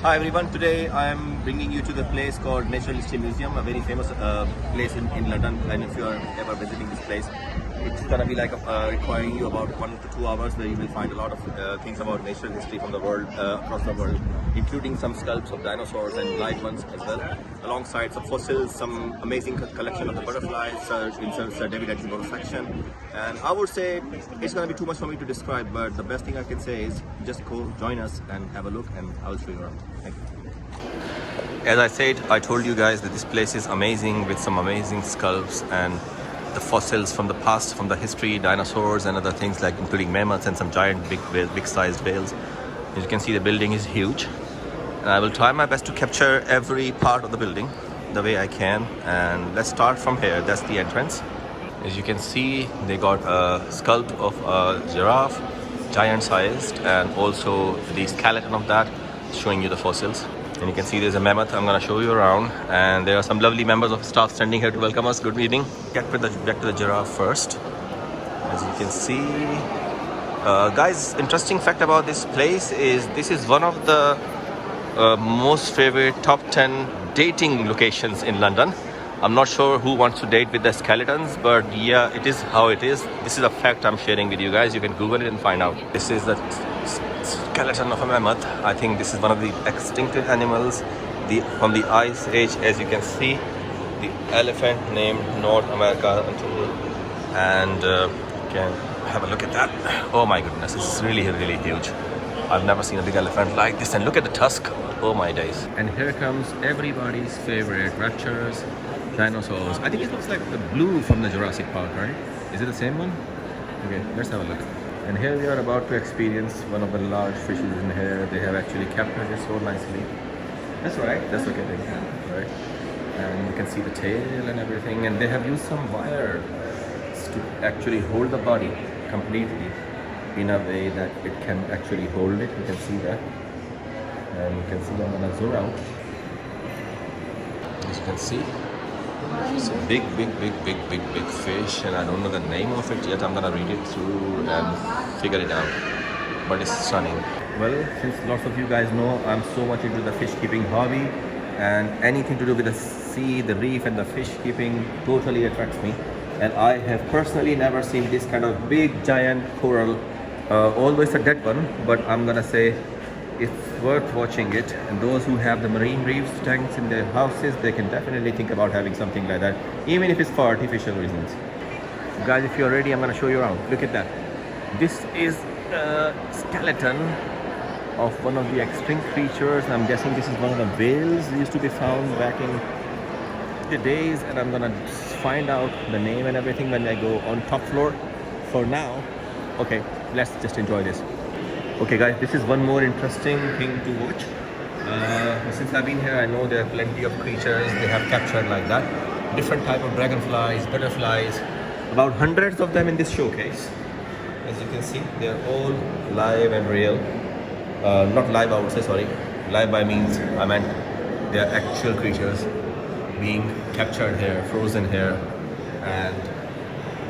Hi everyone, today I am bringing you to the place called Natural History Museum, a very famous place in London, and if you are ever visiting this place, it's gonna be like requiring you about 1 to 2 hours where you will find a lot of things about natural history from the world, across the world, including some sculpts of dinosaurs and live ones as well, alongside some fossils, some amazing collection of the butterflies in Sir David Attenborough section. And I would say it's gonna be too much for me to describe, but the best thing I can say is just go join us and have a look, and I'll show you around. Thank you. As I said, I told you guys that this place is amazing with some amazing sculpts and the fossils from the past, from the history, dinosaurs and other things like including mammoths and some giant big sized whales. As you can see, the building is huge, and I will try my best to capture every part of the building the way I can. And let's start from here. That's the entrance. As you can see, they got a sculpt of a giraffe, giant sized, and also the skeleton of that, showing you the fossils. And you can see there's a mammoth. I'm going to show you around, and there are some lovely members of staff standing here to welcome us. Good evening. Back to the giraffe first. As you can see, guys, interesting fact about this place is this is one of the most favorite top 10 dating locations in London. I'm not sure who wants to date with the skeletons, but yeah, it is how it is. This is a fact I'm sharing with you guys. You can Google it and find out. This is the skeleton of a mammoth. I think this is one of the extincted animals from the Ice Age. As you can see, the elephant named North America and you can have a look at that. Oh my goodness, it's really huge. I've never seen a big elephant like this, and look at the tusk. Oh my days. And here comes everybody's favorite raptors, dinosaurs. I think it looks like the blue from the Jurassic Park, right? Is it the same one? Okay, let's have a look. And here we are about to experience one of the large fishes in here. They have actually captured it so nicely. That's right, that's okay, right? And you can see the tail and everything. And they have used some wire to actually hold the body completely in a way that it can actually hold it. You can see that. And you can see I'm gonna zoom out. As you can see, it's a big fish, and I don't know the name of it yet. I'm gonna read it through and figure it out, but it's stunning. Well, since lots of you guys know, I'm so much into the fish keeping hobby, and anything to do with the sea, the reef and the fish keeping totally attracts me. And I have personally never seen this kind of big giant coral, although it's a dead one, but I'm gonna say it's worth watching it. And those who have the marine reefs tanks in their houses, they can definitely think about having something like that, even if it's for artificial reasons. Guys, if you're ready, I'm going to show you around. Look at that. This is a skeleton of one of the extinct creatures. I'm guessing this is one of the whales used to be found back in the days, and I'm going to find out the name and everything when I go on top floor. For now, okay, let's just enjoy this. Okay guys, this is one more interesting thing to watch. Since I've been here, I know there are plenty of creatures they have captured like that. Different type of dragonflies, butterflies, about hundreds of them in this showcase. As you can see, they're all live and real. Not live, I would say, sorry. Live by means, I meant they are actual creatures being captured here, frozen here. And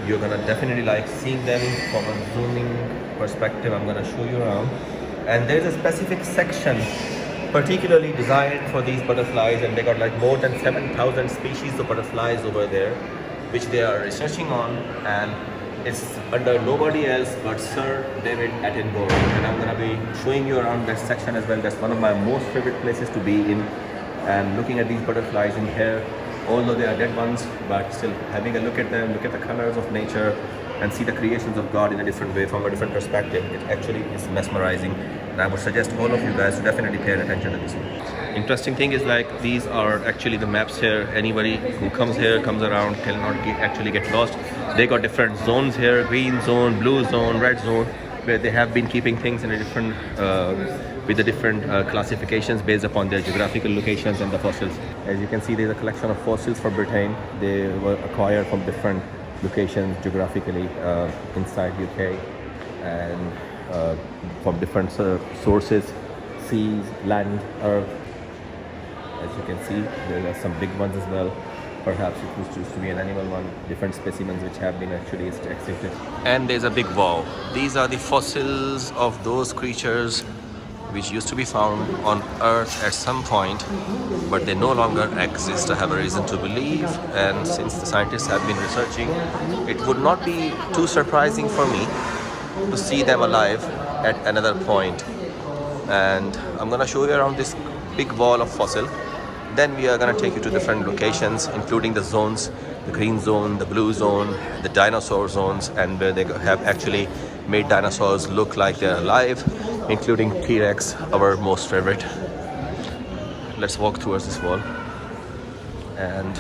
you're gonna definitely like seeing them from a zooming perspective. I'm gonna show you around, and there's a specific section particularly designed for these butterflies, and they got like more than 7,000 species of butterflies over there, which they are researching on, and it's under nobody else but Sir David Attenborough. And I'm gonna be showing you around that section as well. That's one of my most favorite places to be in, and looking at these butterflies in here, although they are dead ones, but still having a look at them, look at the colors of nature, and see the creations of God in a different way, from a different perspective. It actually is mesmerizing, and I would suggest all of you guys to definitely pay attention to this one. Interesting thing is, like, these are actually the maps here. Anybody who comes here, comes around, cannot actually get lost. They got different zones here: green zone, blue zone, red zone, where they have been keeping things in a different with the different classifications based upon their geographical locations and the fossils. As you can see, there's a collection of fossils from Britain. They were acquired from different locations geographically inside UK, and from different sources, seas, land, earth. As you can see, there are some big ones as well. Perhaps it was used to be an animal one, different specimens which have been actually extincted. And there's a big wow. These are the fossils of those creatures which used to be found on Earth at some point, but they no longer exist. I have a reason to believe, and since the scientists have been researching, it would not be too surprising for me to see them alive at another point. And I'm gonna show you around this big wall of fossil. Then we are gonna take you to different locations, including the zones, the green zone, the blue zone, the dinosaur zones, and where they have actually made dinosaurs look like they're alive, including T-Rex, our most favorite. Let's walk towards this wall. And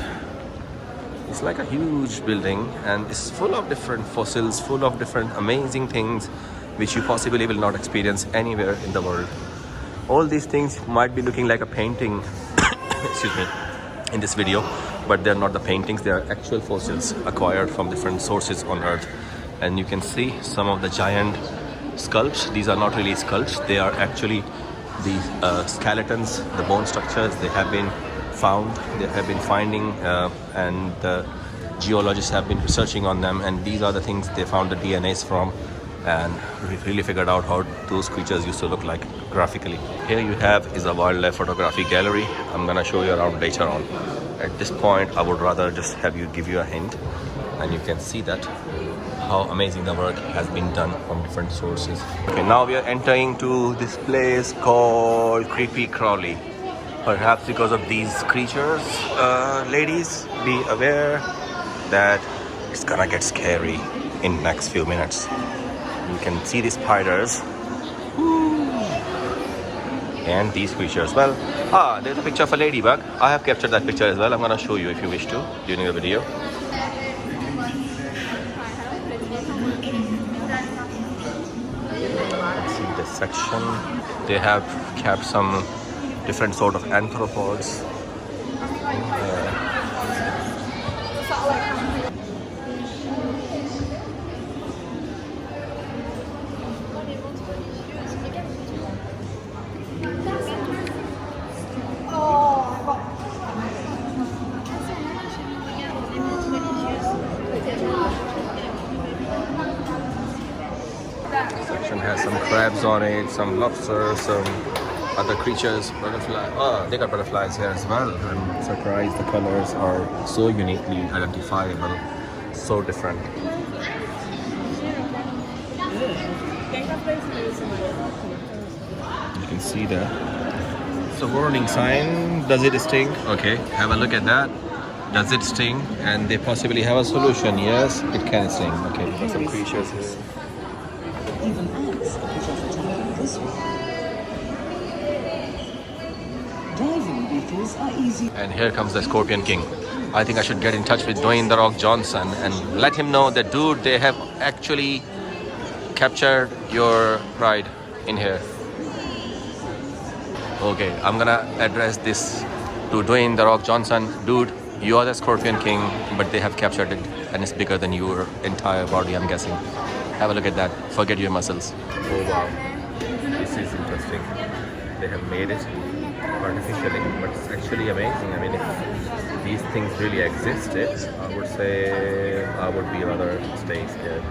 it's like a huge building, and it's full of different fossils, full of different amazing things which you possibly will not experience anywhere in the world. All these things might be looking like a painting excuse me, in this video, but they're not the paintings, they are actual fossils acquired from different sources on Earth. And you can see some of the giant sculpts. These are not really sculpts, they are actually the skeletons, the bone structures. They have been found, they have been finding, and the geologists have been researching on them, and these are the things they found the DNAs from, and we really figured out how those creatures used to look like graphically. Here you have is a wildlife photography gallery. I'm gonna show you around later on. At this point, I would rather just give you a hint, and you can see that how amazing the work has been done from different sources. Okay, now we are entering to this place called Creepy Crawley. Perhaps because of these creatures, ladies, be aware that it's gonna get scary in next few minutes. You can see these spiders and these creatures. Well, there's a picture of a ladybug. I have captured that picture as well. I'm gonna show you if you wish to during the video. Let's see this section. They have kept some different sort of arthropods. Section has some crabs on it, some lobsters, some other creatures, butterflies. Oh, they got butterflies here as well. I'm surprised the colors are so uniquely identifiable, so different. You can see that. It's a warning sign. Does it sting? Okay, have a look at that. Does it sting? And they possibly have a solution. Yes, it can sting. Okay, we've got some creatures here. Even ants are profitable this way. Diving beetles are easy. And here comes the Scorpion King. I think I should get in touch with Dwayne "The Rock" Johnson and let him know that, dude, they have actually captured your pride in here. Okay, I'm gonna address this to Dwayne "The Rock" Johnson. Dude, you are the Scorpion King, but they have captured it, and it's bigger than your entire body, I'm guessing. Have a look at that. Forget your muscles. Oh wow, this is interesting. They have made it artificially, but it's actually amazing. I mean, if these things really existed, I would say I would be rather stay scared.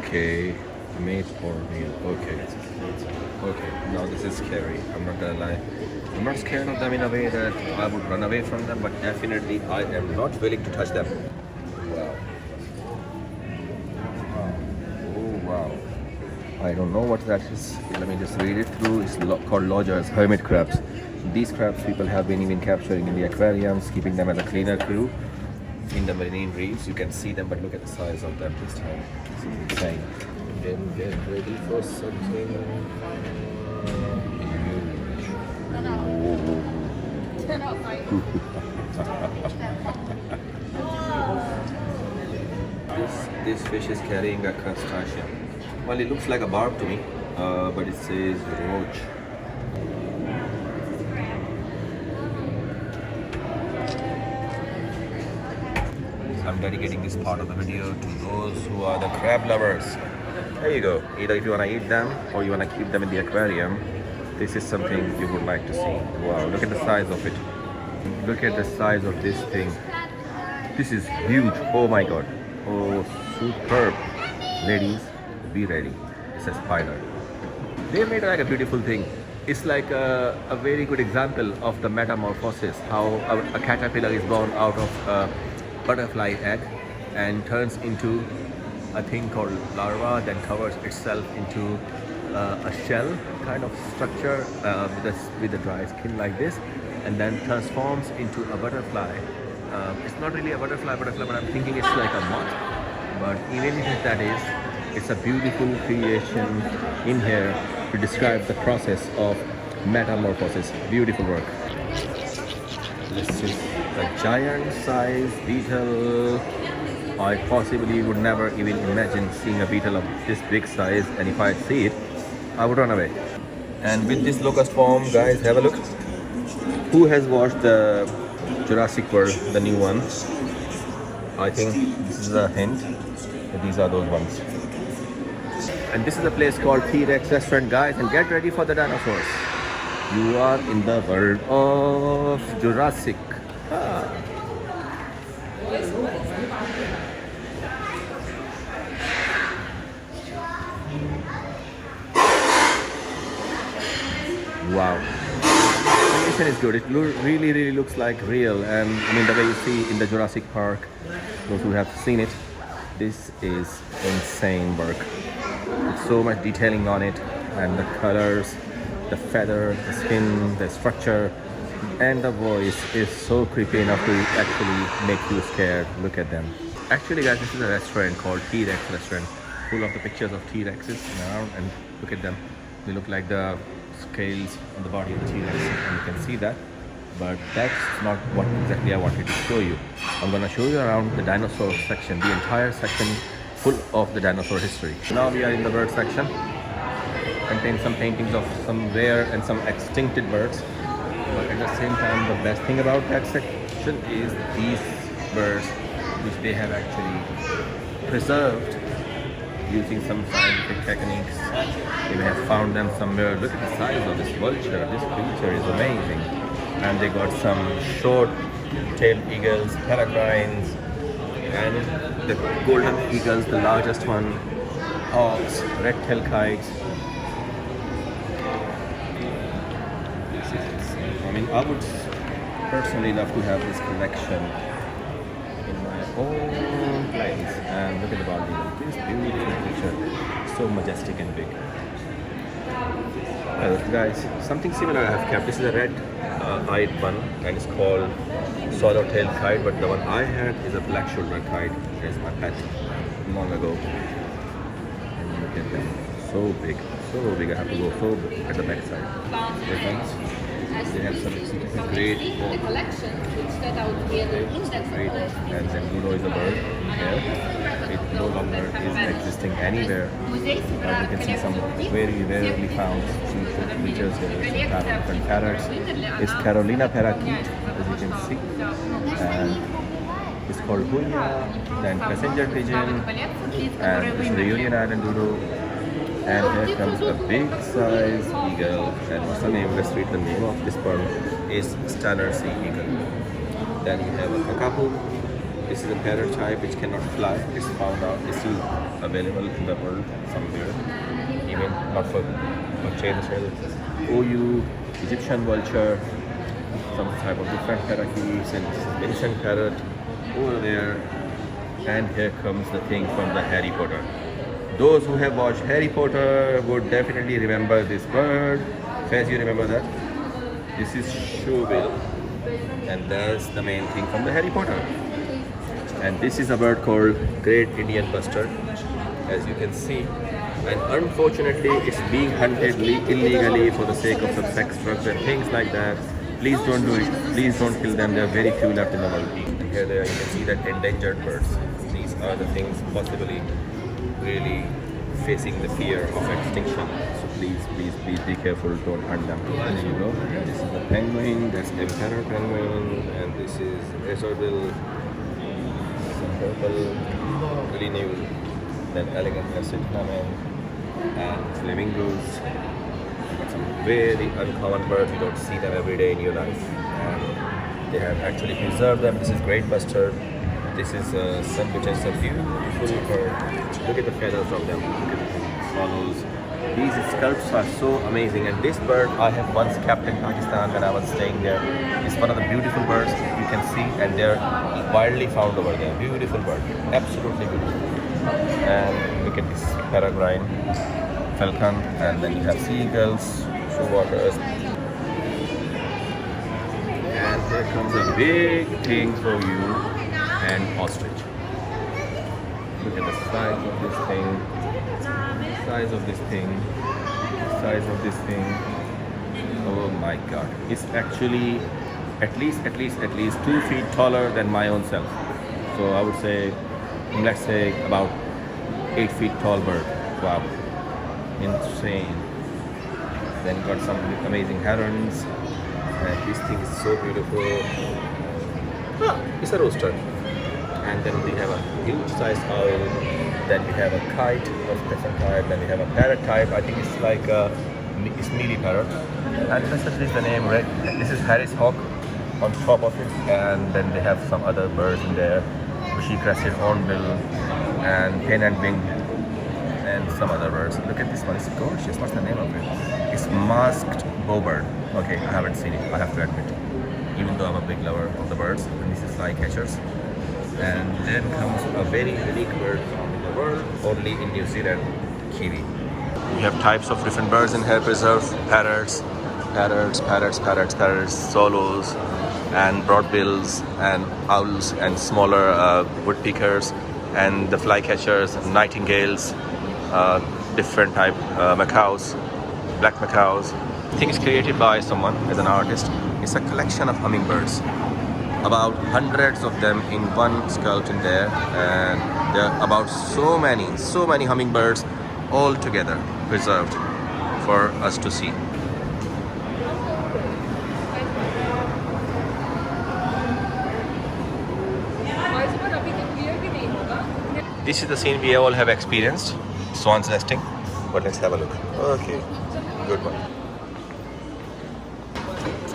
Okay, made for meal. Okay. Okay, now this is scary. I'm not gonna lie. I'm not scared of them in a way that I would run away from them, but definitely I am not willing to touch them. Wow. Oh wow. I don't know what that is. Let me just read it through. It's called lodgers, hermit crabs. These crabs people have been even capturing in the aquariums, keeping them as a cleaner crew. In the marine reefs, you can see them, but look at the size of them this time. This is insane. Get ready for something huge. This fish is carrying a crustacean. Well, it looks like a barb to me, but it says roach. I'm dedicating this part of the video to those who are the crab lovers. There you go. Either if you want to eat them or you want to keep them in the aquarium, this is something you would like to see. Wow, look at the size of it. Look at the size of this thing. This is huge. Oh my god. Oh, superb. Ladies, be ready. It's a spider. They made like a beautiful thing. It's like a very good example of the metamorphosis, how a caterpillar is born out of a butterfly egg and turns into a thing called larva, then covers itself into a shell kind of structure with a dry skin like this, and then transforms into a butterfly. It's not really a butterfly, but I'm thinking it's like a moth. But even if that is, it's a beautiful creation in here to describe the process of metamorphosis. Beautiful work. This is a giant-sized beetle. I possibly would never even imagine seeing a beetle of this big size, and if I see it, I would run away. And with this locust form, guys, have a look. Who has watched the Jurassic World, the new one? I think this is a hint. These are those ones. And this is a place called T-Rex restaurant, guys, and get ready for the dinosaurs. You are in the world of Jurassic. Wow. The condition is good. It really looks like real, and I mean the way you see in the Jurassic Park, those who have seen it, this is insane work. With so much detailing on it, and the colors, the feather, the skin, the structure, and the voice is so creepy enough to actually make you scared. Look at them. Actually, guys, this is a restaurant called T-Rex restaurant, full of the pictures of T-Rexes around, and look at them. They look like the scales on the body of the T-Rex, and you can see that. But that's not what exactly I wanted to show you. I'm gonna show you around the dinosaur section, the entire section full of the dinosaur history. Now we are in the bird section. Contains some paintings of some rare and some extincted birds. But at the same time, the best thing about that section is these birds, which they have actually preserved using some scientific techniques. They may have found them somewhere. Look at the size of this vulture. This creature is amazing. And they got some short-tailed eagles, peregrines, and the golden eagles, the largest one, hawks, red-tailed kites. I mean, I would personally love to have this collection in my own place. And look at the body. This beautiful creature, so majestic and big. Guys, something similar I have kept. This is a red-eyed one, and it's called swallow-tailed kite. But the one I had is a black-shouldered kite. There's my pet long ago. And look at them, so big, so big. I have to go so big at the back side. Here comes. They have some great collection which set out here the index great, and then Gudo is a bird here. It no longer is existing anywhere. You can see some very rarely found creatures here. Some different parrots. It's Carolina parakeet, as you can see, and it's called Hunya, then passenger pigeon, and this is the Union Island dodo. And here comes a big size eagle, and what's the name? Let's read the name of this bird. Is Stanner Sea Eagle. Then we have a kakapo. This is a parrot type which cannot fly. It's found out. It's still available in the world somewhere, even not for chain shell. OU, Egyptian vulture, some type of different parakeets, and ancient parrot over there. And here comes the thing from the Harry Potter. Those who have watched Harry Potter would definitely remember this bird. Faz, you remember that? This is shoebill, and that's the main thing from the Harry Potter. And this is a bird called Great Indian Bustard, as you can see. And unfortunately, it's being hunted illegally for the sake of some sex, drugs, and things like that. Please don't do it. Please don't kill them. There are very few left in the world. And here they are. You can see that endangered birds. These are the things possibly really facing the fear of extinction. So please be careful, don't hunt them. There you go. This is the penguin, that's emperor penguin, and this is razorbill, some purple, really new. Then elegant cinnamon and flamingos. Some very uncommon birds. You don't see them every day in your life. And they have actually preserved them. This is great mustard. This is sunbitten, a beautiful bird. Look at the feathers of them. Look at the swallows. These sculpts are so amazing. And this bird I have once kept in Pakistan when I was staying there. It's one of the beautiful birds you can see, and they're widely found over there. Beautiful bird, absolutely beautiful. And look at this peregrine falcon, and then you have seagulls, shoewaters. And here comes a big thing for you, and ostrich. Look at the size of this thing, size of this thing, size of this thing. Oh my god, it's actually at least 2 feet taller than my own self. So I would say, let's say about 8 feet tall bird. Wow, insane. Then got some amazing herons, and this thing is so beautiful. It's a rooster. And then we have a huge size owl. Then we have a kite of different type. Then we have a parrot type. I think it's like it's mealy parrot. And this is the name, right? This is Harris hawk on top of it. And then they have some other birds in there. Bushy-crested hornbill and pen and wing, and some other birds. Look at this one, it's gorgeous. What's the name of it? It's masked bowbird. Okay, I haven't seen it, I have to admit. Even though I'm a big lover of the birds, and this is flycatchers. And then comes a very unique bird found in the world, only in New Zealand, kiwi. We have types of different birds in here preserved: parrots, swallows, and broadbills, and owls, and smaller woodpeckers, and the flycatchers, nightingales, different type macaws, black macaws. I think it's created by someone as an artist. It's a collection of hummingbirds, about hundreds of them in one sculpt in there, and there are about so many hummingbirds all together preserved for us to see. This is the scene we all have experienced, swans nesting. But let's have a look. Okay, good one.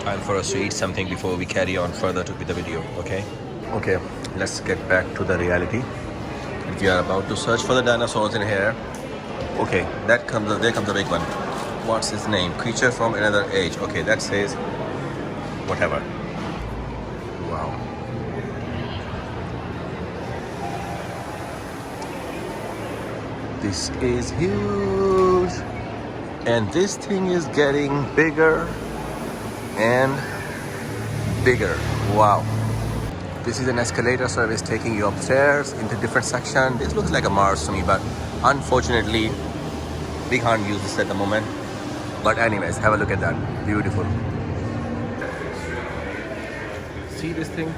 Time for us to eat something before we carry on further with the video, okay? Okay, let's get back to the reality. If you are about to search for the dinosaurs in here, okay, there comes the big one. What's his name? Creature from another age. Okay, that says whatever. Wow. This is huge, and this thing is getting bigger and bigger. Wow. This is an escalator service taking you upstairs into different sections. This looks like a Mars to me, but unfortunately we can't use this at the moment. But anyways, have a look at that. Beautiful. See this thing?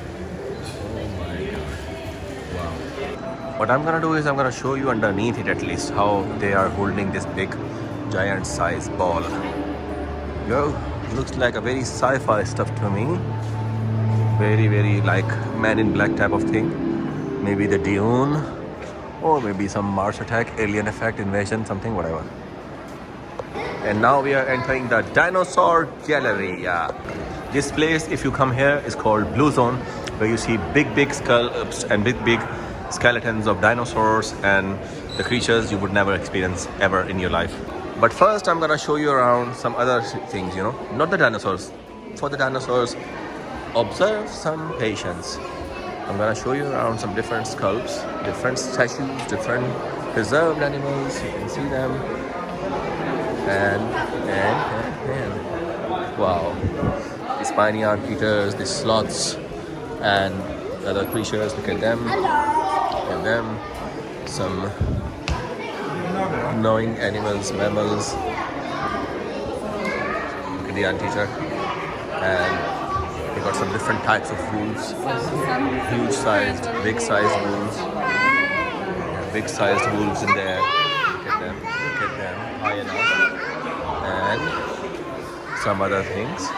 What I'm gonna do is I'm gonna show you underneath it at least how they are holding this big giant size ball. Yo, looks like a very sci-fi stuff to me. Very like Man in Black type of thing. Maybe the Dune, or maybe some Mars attack, alien effect, invasion, something, whatever. And now we are entering the dinosaur gallery. Yeah. This place, if you come here, is called Blue Zone, where you see big skulls and big skeletons of dinosaurs and the creatures you would never experience ever in your life. But first I'm gonna show you around some other things, you know, not the dinosaurs. For the dinosaurs, observe some patience. I'm gonna show you around some different sculpts, different statues, different preserved animals. You can see them. And wow, the spiny ant-eaters, the sloths, and other creatures. Look at them. And them, some gnawing animals, mammals. Look at the anteater. And we got some different types of wolves. Huge sized, big sized wolves. Big sized wolves in there. Look at them, high enough. And some other things.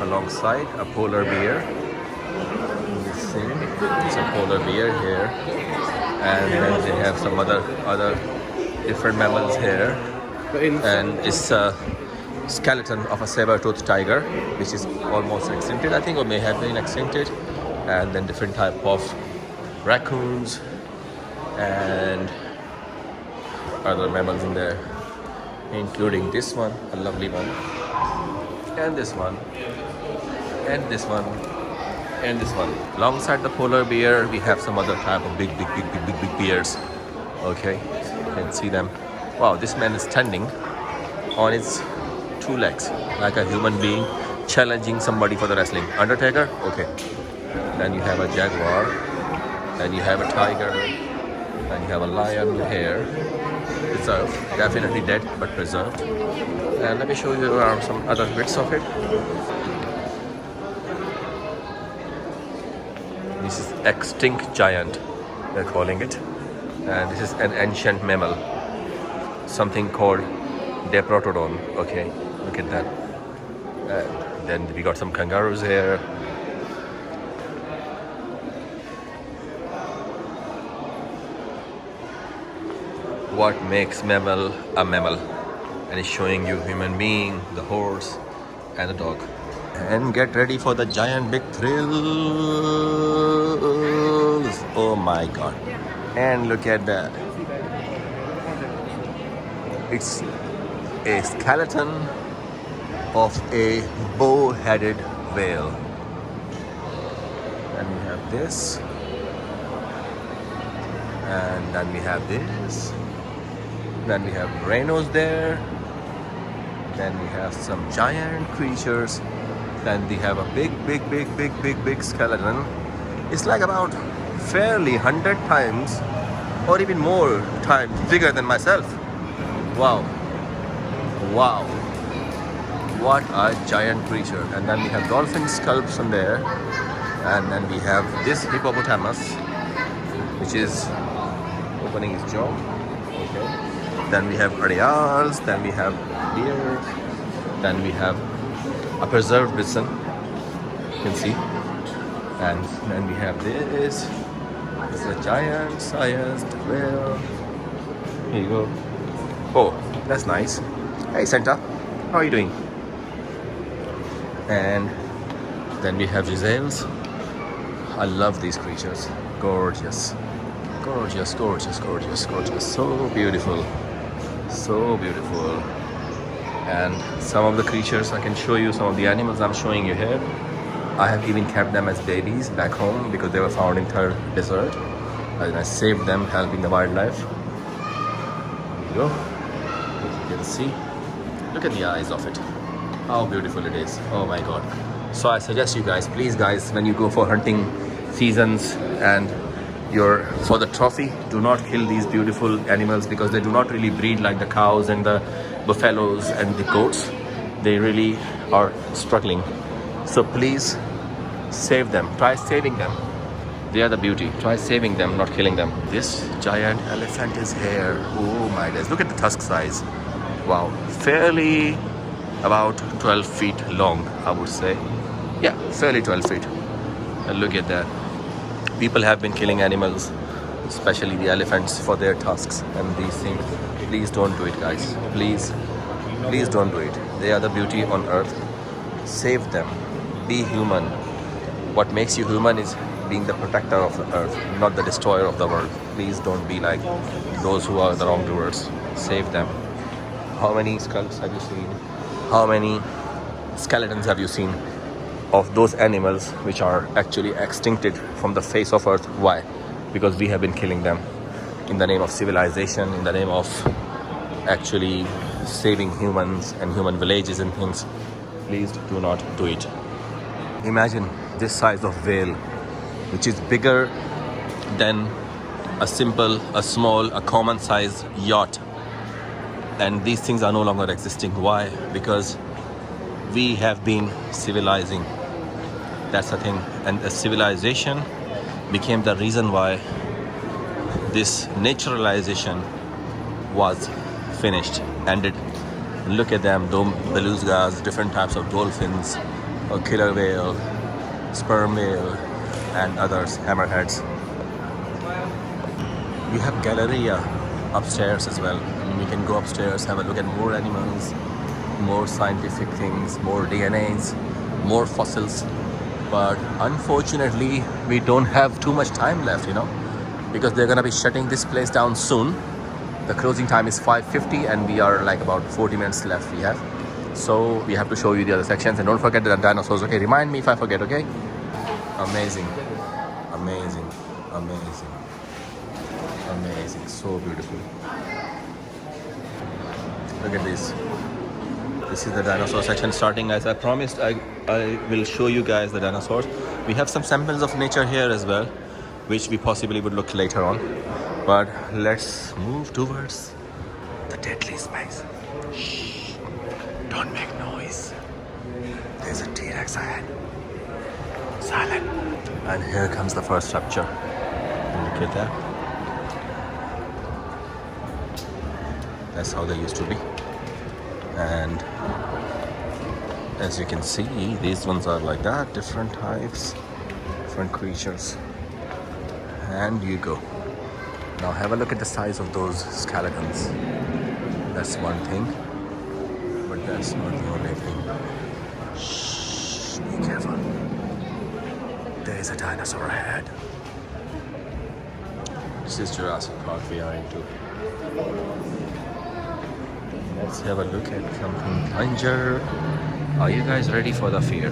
Alongside a polar bear. See, it's a polar bear here, and then they have some other different mammals here, and it's a skeleton of a saber-toothed tiger, which is almost extincted, I think, or may have been extincted, and then different type of raccoons and other mammals in there, including this one, a lovely one, and this one, and this one, and this one. Alongside the polar bear, we have some other type of big bears. Okay, you can see them. Wow, this man is standing on his 2 legs like a human being challenging somebody for the wrestling. Undertaker? Okay. Then you have a jaguar, then you have a tiger, then you have a lion here. Preserved, definitely dead but preserved. And let me show you around some other bits of it. This is extinct giant, they're calling it. And this is an ancient mammal, something called Diprotodon. Okay, look at that. And then we got some kangaroos here. What makes mammal a mammal? And it's showing you human being, the horse, and the dog. And get ready for the giant big thrills. Oh my god. And look at that. It's a skeleton of a bow-headed whale. And we have this. And then we have this. Then we have rhinos there. Then we have some giant creatures. Then we have a big skeleton. It's like about fairly 100 times or even more times bigger than myself. Wow. Wow. What a giant creature. And then we have dolphin sculpts on there. And then we have this hippopotamus, which is opening his jaw. Okay. Then we have areals, then we have deer, then we have a preserved bison, you can see. And then we have this. This is a giant sized whale. Here you go. Oh, that's nice. Hey Santa, how are you doing? And then we have gazelles. I love these creatures. Gorgeous. Gorgeous, gorgeous, gorgeous, gorgeous. So beautiful. So beautiful. And some of the creatures, I can show you some of the animals I'm showing you here. I have even kept them as babies back home because they were found in third desert. And I saved them, helping the wildlife. There you go. You can see. Look at the eyes of it. How beautiful it is. Oh my god. So I suggest you guys, please guys, when you go for hunting seasons and you're for the trophy, do not kill these beautiful animals because they do not really breed like the cows and the buffaloes and the goats. They really are struggling. So please save them. Try saving them. They are the beauty. Try saving them, not killing them. This giant elephant is here. Oh my days. Look at the tusk size. Wow. Fairly about 12 feet long, I would say. Yeah, fairly 12 feet. And look at that. People have been killing animals, especially the elephants, for their tusks and these things. Please don't do it, guys. Please don't do it. They are the beauty on earth. Save them. Be human. What makes you human is being the protector of the earth, not the destroyer of the world. Please don't be like those who are the wrongdoers. Save them. How many skulls have you seen? How many skeletons have you seen of those animals which are actually extincted from the face of earth? Why? Because we have been killing them in the name of civilization, in the name of actually saving humans and human villages and things. Please do not do it. Imagine this size of whale, which is bigger than a small, common size yacht. And these things are no longer existing. Why? Because we have been civilizing. That's the thing. And the civilization became the reason why this naturalization was finished, ended. Look at them, belugas, different types of dolphins, a killer whale, sperm whale, and others, hammerheads. We have Galleria upstairs as well. I mean, we can go upstairs, have a look at more animals, more scientific things, more DNAs, more fossils. But unfortunately, we don't have too much time left, you know, because they're gonna be shutting this place down soon. The closing time is 5:50 and we are like about 40 minutes left we have. So we have to show you the other sections, and don't forget the dinosaurs, okay? Remind me if I forget, okay? Amazing, amazing, amazing, amazing, so beautiful. Look at this. This is the dinosaur section starting. As I promised, I will show you guys the dinosaurs. We have some samples of nature here as well, which we possibly would look later on. But let's move towards the deadly space. Shh. Don't make noise. There's a T-Rex ahead. Silent. And here comes the first structure. Look at that. That's how they used to be. And as you can see, these ones are like that, different types, different creatures. And you go. Now have a look at the size of those skeletons. That's one thing, but that's not the only thing. Shh, be careful. There is a dinosaur ahead. This is Jurassic Park we are into. Let's have a look at something plunger. Are you guys ready for the fear?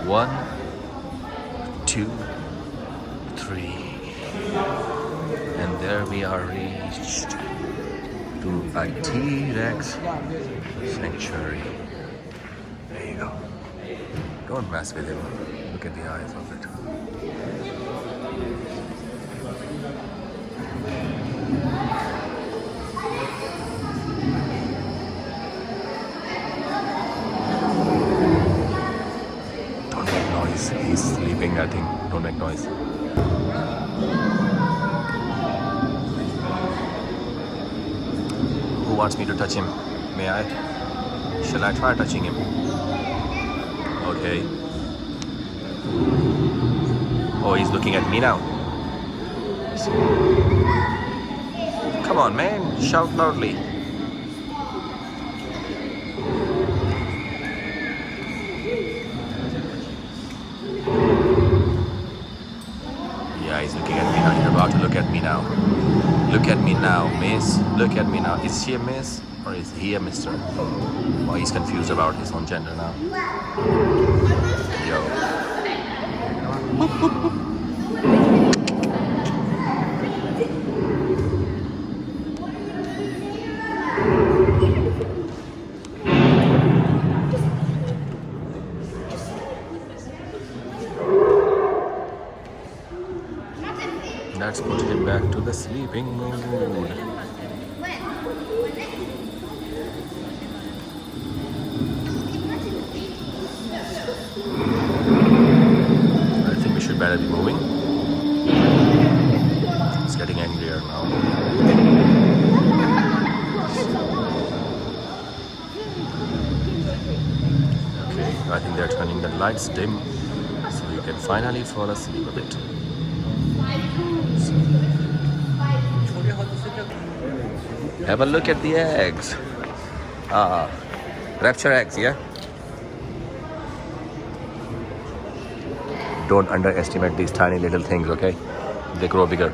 1, 2, 3. And there we are reached to a T-Rex sanctuary. There you go. Don't mess with him. Look at the eyes of it. Don't make noise. He's sleeping, I think. Don't make noise. Who wants me to touch him? May I? Shall I try touching him? Okay. Oh, he's looking at me now. Come on, man. Shout loudly. Yeah, he's looking at me now. You're about to look at me now. Look at me now, miss. Look at me now. Is she a miss or is he a mister? Oh, he's confused about his own gender now. Yo. Let's put him back to the sleeping mood. I think we should better be moving. It's getting angrier now. Okay, I think they're turning the lights dim so you can finally fall asleep a bit. Have a look at the eggs. Rapture eggs, yeah? Don't underestimate these tiny little things, okay? They grow bigger.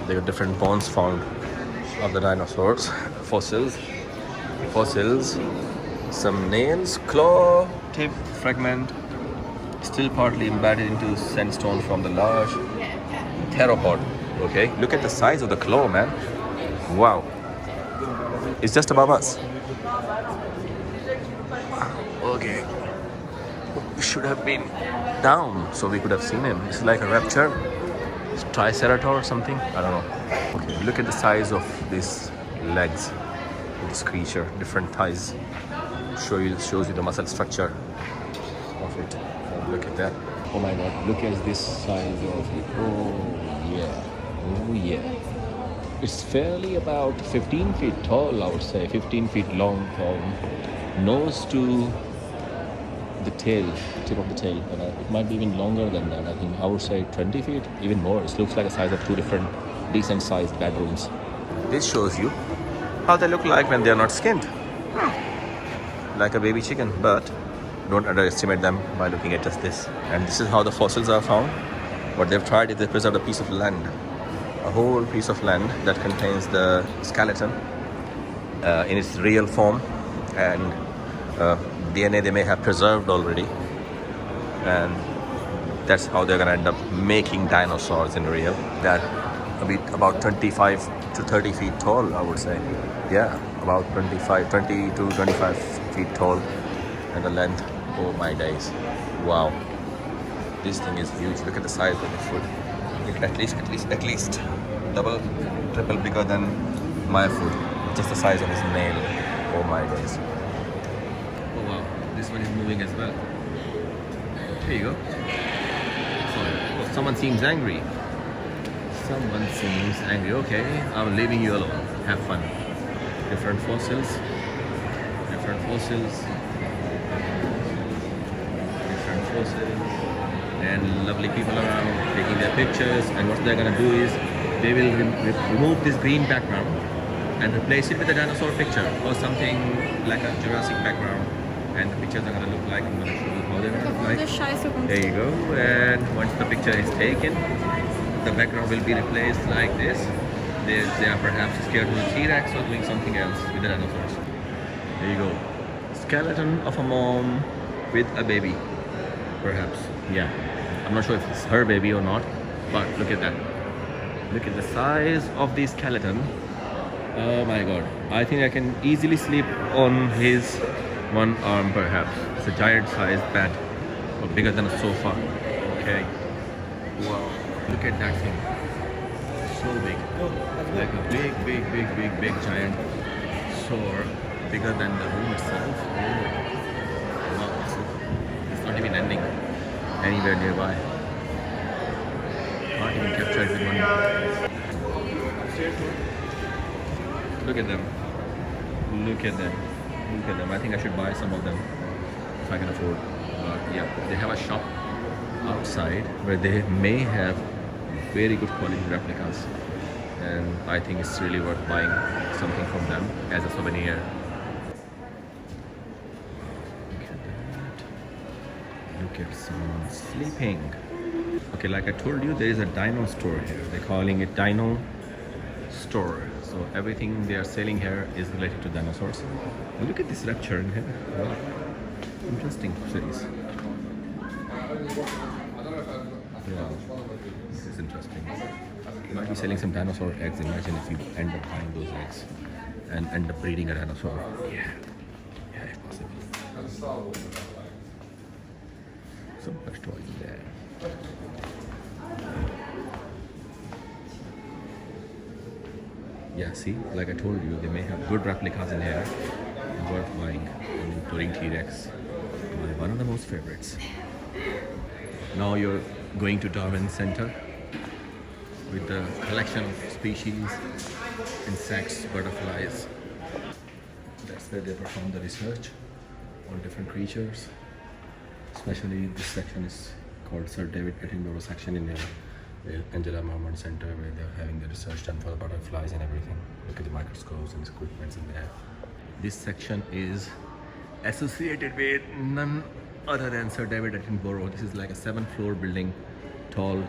There are different bones found of the dinosaurs. Fossils, some nails, claw, tip, fragment, still partly embedded into sandstone from the large theropod. Okay, look at the size of the claw, man. Wow, it's just above us. Okay, we should have been down so we could have seen him. It's like a raptor, triceratops or something. I don't know. Okay, look at the size of these legs of this creature. Different thighs. Shows you the muscle structure of it. Look at that. Oh my god, look at this size of it. Oh yeah. Oh yeah. It's fairly about 15 feet tall, I would say, 15 feet long from nose to the tail, tip of the tail. But it might be even longer than that. I think I would say 20 feet, even more. It looks like a size of two different decent sized bedrooms. This shows you how they look like when they are not skinned. Like a baby chicken, but don't underestimate them by looking at just this. And this is how the fossils are found. What they've tried is they preserved a piece of land, a whole piece of land that contains the skeleton in its real form, and DNA they may have preserved already, and that's how they're gonna end up making dinosaurs in real. That about 25 to 30 feet tall, I would say. Yeah, about 20 to 25 feet tall, and the length. Oh my days! Wow, this thing is huge. Look at the size of the foot. At least double, triple bigger than my foot. Just the size of his nail. Oh my days. Oh wow, this one is moving as well. Here you go. Oh, someone seems angry. Someone seems angry. Okay, I'm leaving you alone. Have fun. Different fossils. Different fossils. Different fossils. And lovely people around taking their pictures. And what they're gonna do is they will remove this green background and replace it with a dinosaur picture or something like a Jurassic background. And the pictures are gonna look like, I'm gonna show you how they're gonna look like. There you go. And once the picture is taken, the background will be replaced like this. They are perhaps scared of the T-Rex or doing something else with the dinosaurs. There you go. Skeleton of a mom with a baby. Perhaps. Yeah. I'm not sure if it's her baby or not, but look at that. Look at the size of the skeleton. Oh my god. I think I can easily sleep on his one arm perhaps. It's a giant sized bed, or bigger than a sofa. Okay. Wow. Look at that thing. So big. Like a big giant sword, bigger than the room itself. Oh. Wow. It's not even ending anywhere nearby. Can't even capture it with one. Look at them. Look at them. Look at them. I think I should buy some of them if I can afford. Yeah, they have a shop outside where they may have very good quality replicas, and I think it's really worth buying something from them as a souvenir. Look at that. Look at someone sleeping. Okay, like I told you, there is a dino store here. They're calling it Dino Store. So everything they are selling here is related to dinosaurs. And look at this rapture in here. Wow. Interesting series. Yeah, this is interesting. You might be selling some dinosaur eggs. Imagine if you end up buying those eggs and end up breeding a dinosaur. Yeah, if possible. Some plush toys there. Yeah, see, like I told you, they may have good replicas in here, worth buying, including T-Rex, one of the most favorites. Now you're going to Darwin Center with the collection of species, insects, butterflies. That's where they perform the research on different creatures. Especially this section is called Sir David Attenborough section in the Angela Marmont Center, where they're having the research done for the butterflies and everything. Look at the microscopes and equipment in there. This section is associated with none other than Sir David Attenborough. This is like a 7th-floor building, tall,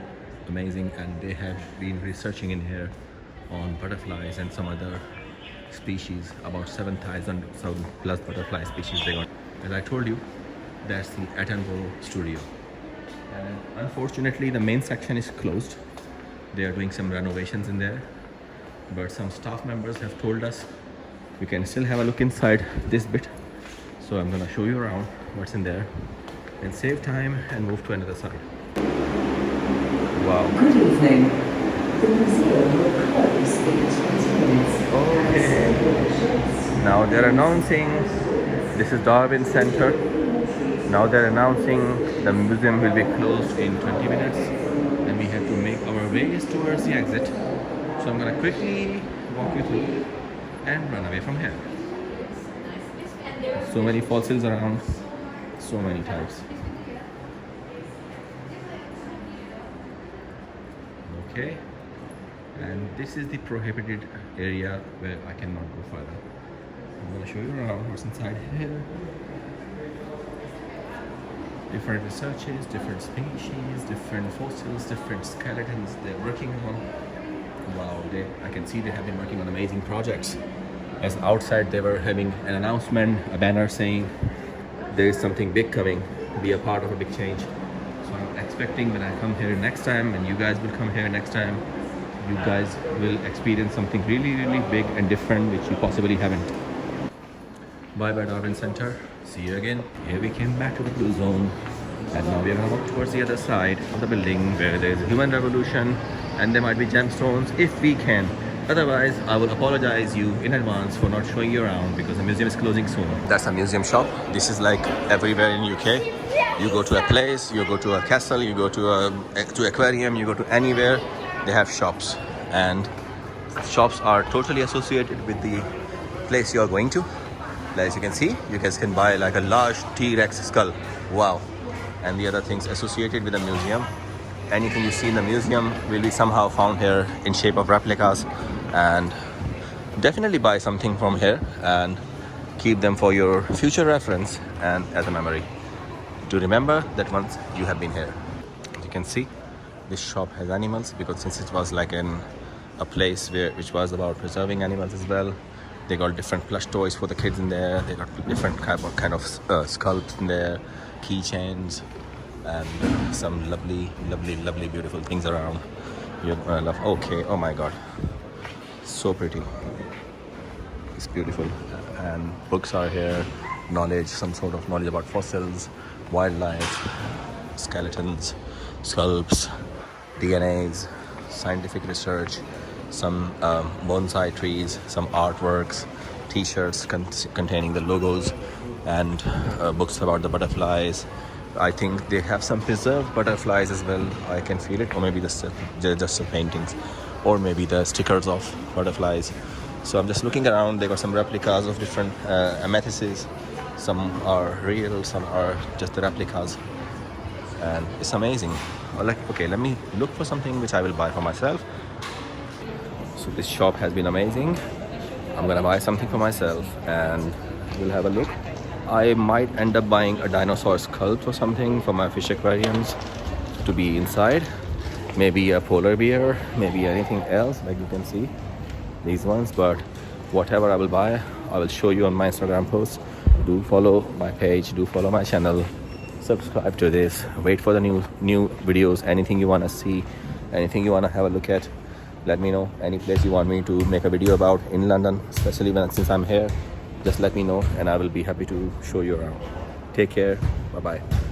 amazing, and they have been researching in here on butterflies and some other species, about 7,000 plus butterfly species they got. As I told you, that's the Attenborough studio. And unfortunately, the main section is closed. They are doing some renovations in there, but some staff members have told us we can still have a look inside this bit. So I'm gonna show you around what's in there and save time and move to another side. Wow. Good evening. The museum will close in 20 minutes. Okay. Now they're announcing this is Darwin Center. Now they're announcing the museum will be closed in 20 minutes, and we have to make our ways towards the exit. So I'm gonna quickly walk you through and run away from here. So many fossils around, so many types. Okay, and this is the prohibited area where I cannot go further. I'm gonna show you around what's inside here. Different researches, different species, different fossils, different skeletons they're working on. Wow, I can see they have been working on amazing projects. As outside they were having an announcement, a banner saying there is something big coming, be a part of a big change. So I'm expecting when I come here next time, and you guys will come here next time, you guys will experience something really, really big and different which you possibly haven't. Bye bye Darwin Center. See you again. Here we came back to the blue zone, and now we are going to walk towards the other side of the building where there is a human revolution and there might be gemstones if we can. Otherwise, I will apologize you in advance for not showing you around because the museum is closing soon. That's a museum shop. This is like everywhere in UK. You go to a place, you go to a castle, you go to aquarium, you go to anywhere, they have shops, and shops are totally associated with the place you are going to. As you can see, you guys can buy like a large T-Rex skull. Wow. And the other things associated with the museum. Anything you see in the museum will be somehow found here in shape of replicas, and definitely buy something from here and keep them for your future reference and as a memory to remember that once you have been here. As you can see, this shop has animals because since it was like a place which was about preserving animals as well. They got different plush toys for the kids in there. They got different kind of sculpts in there, keychains, and some lovely, beautiful things around. You're gonna love. Okay, oh my God, so pretty. It's beautiful, and books are here. Knowledge, some sort of knowledge about fossils, wildlife, skeletons, sculpts, DNAs, scientific research. Some bonsai trees, some artworks, t-shirts containing the logos, and books about the butterflies. I think they have some preserved butterflies as well. I can feel it, or maybe they're just the paintings, or maybe the stickers of butterflies. So I'm just looking around. They got some replicas of different amethysts. Some are real, some are just the replicas, and it's amazing. Okay, let me look for something which I will buy for myself. So this shop has been amazing. I'm gonna buy something for myself and we'll have a look. I might end up buying a dinosaur sculpt or something for my fish aquariums to be inside. Maybe a polar bear, maybe anything else, like you can see these ones. But whatever I will buy, I will show you on my Instagram post. Do follow my page, do follow my channel, subscribe to this, wait for the new videos. Anything you want to see, anything you want to have a look at, let me know. Any place you want me to make a video about in London, especially since I'm here, just let me know and I will be happy to show you around. Take care. Bye bye.